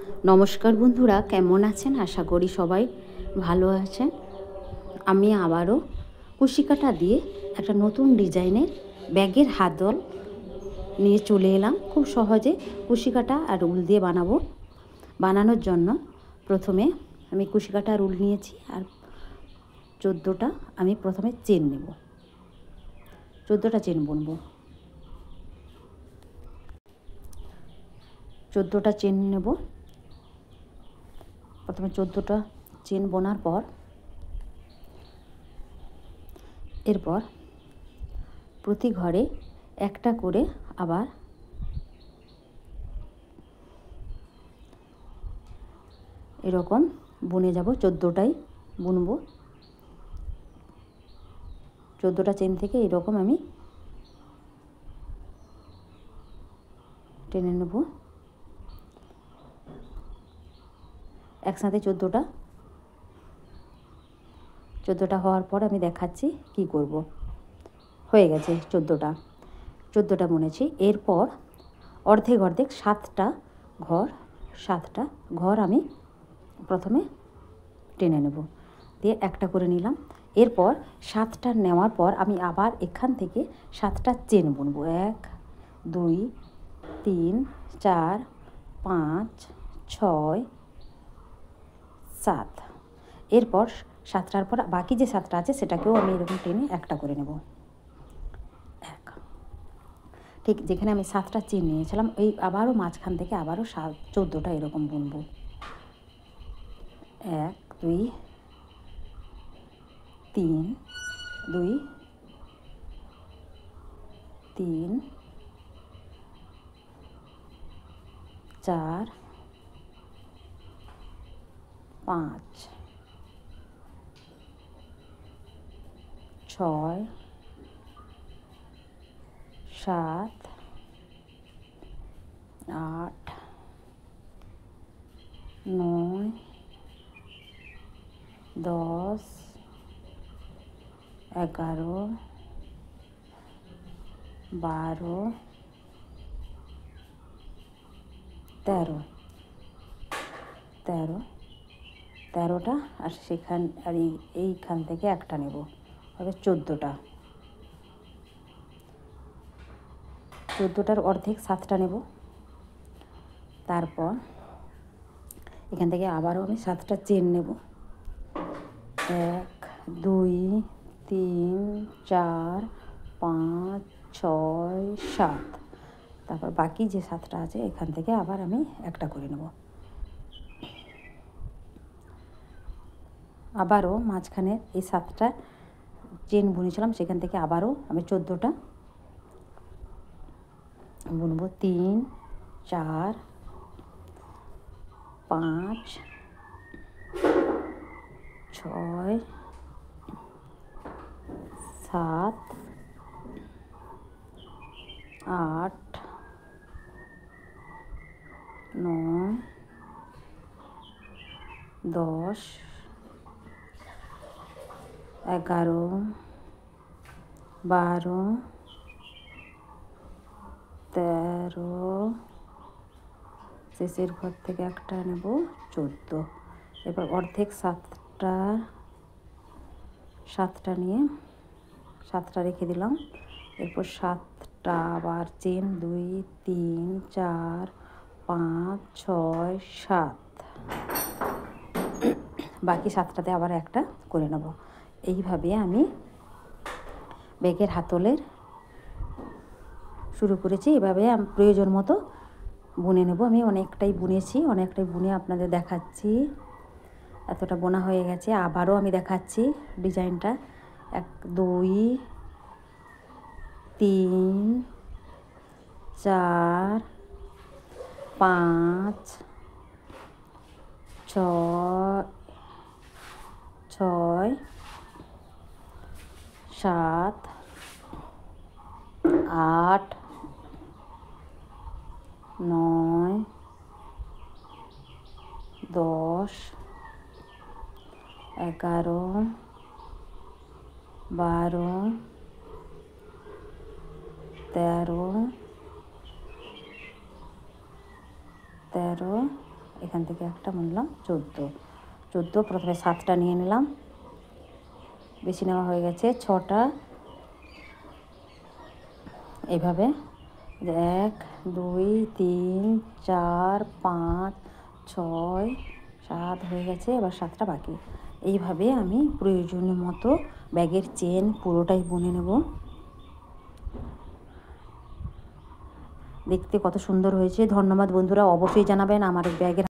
নমস্কার বন্ধুরা, কেমন আছেন? আশা করি সবাই ভালো আছেন। আমি আবারও কুশি কাঁটা দিয়ে একটা নতুন ডিজাইনের ব্যাগের হাতল নিয়ে চলে এলাম। খুব সহজে কুশি কাঁটা আর উল দিয়ে বানানোর জন্য প্রথমে আমি কুশি কাঁটা আর উল নিয়েছি, আর 14টা আমি প্রথমে চেন নেব। 14টা চেন বুনবো। 14টা চেন নেব। প্রথমে 14টা চেন বোনার পর এরপর প্রতি ঘরে একটা করে আবার এরকম বুনে যাব। 14টাই বুনবো। 14টা চেন থেকে এরকম আমি টেনে নেব। একসাথে 14টা হওয়ার পর আমি দেখাচ্ছি কি করব। হয়ে গেছে 14টা বুনেছি। এরপর অর্ধেক 7টা ঘর আমি প্রথমে টেনে নেব, দিয়ে একটা করে নিলাম। এরপর 7টা নেওয়ার পর আমি আবার এখান থেকে 7টা চেন বুনবো। 1 2 3 4 5 6 7। এরপর 7টার পর বাকি যে 7টা আছে সেটাকেও আমি এরকম টেনে একটা করে নেব। ঠিক যেখানে আমি 7টা চেন নিয়েছিলাম, এই আবারও মাঝখান থেকে আবারও 14টা এরকম বুনবো। 1 2 3 2 3 4 5 6 7 8 9 10 11 12 13টা আর এইখান থেকে একটা নেব, হবে 14টার অর্ধেক 7টা নেব। তারপর এখান থেকে আবারও আমি 7টা চেন নেব। 1 2 3 4 5 6 7। তারপর বাকি যে 7টা আছে এখান থেকে আবার আমি একটা করে নেব। আবারও মাঝখানে এই 7টা চেন বুনেছিলাম, সেখান থেকে আবারও আমি 14টা বুনবো। 3 4 5 6 7 8 9 10 11 12 13, শেষের ঘর থেকে একটা নেব 14। এবার অর্ধেক 7টা নিয়ে 7টা রেখে দিলাম। এরপর 7টা আবার চেন 2 3 4 5 6 7, বাকি 7টাতে আবার একটা করে নেব। এইভাবে আমি ব্যাগের হাতলের শুরু করেছি। এভাবে প্রয়োজন মতো বুনে নেব। আমি অনেকটাই বুনে আপনাদের দেখাচ্ছি। এতটা বোনা হয়ে গেছে। আবারও আমি দেখাচ্ছি ডিজাইনটা। 1 2 3 4 5 6 7 8 9 10 11 12 13 এখান থেকে একটা নিলাম 14, প্রথমে 7টা নিয়ে নিলাম, বেশি নেওয়া হয়ে গেছে 6টা। এইভাবে 1 2 3 4 5 6 7 হয়ে গেছে, এবার 7টা বাকি। এইভাবে আমি প্রয়োজনীয় মতো ব্যাগের চেন পুরোটাই বুনে নেব। দেখতে কত সুন্দর হয়েছে। ধন্যবাদ বন্ধুরা, অবশ্যই জানাবেন আমার ব্যাগের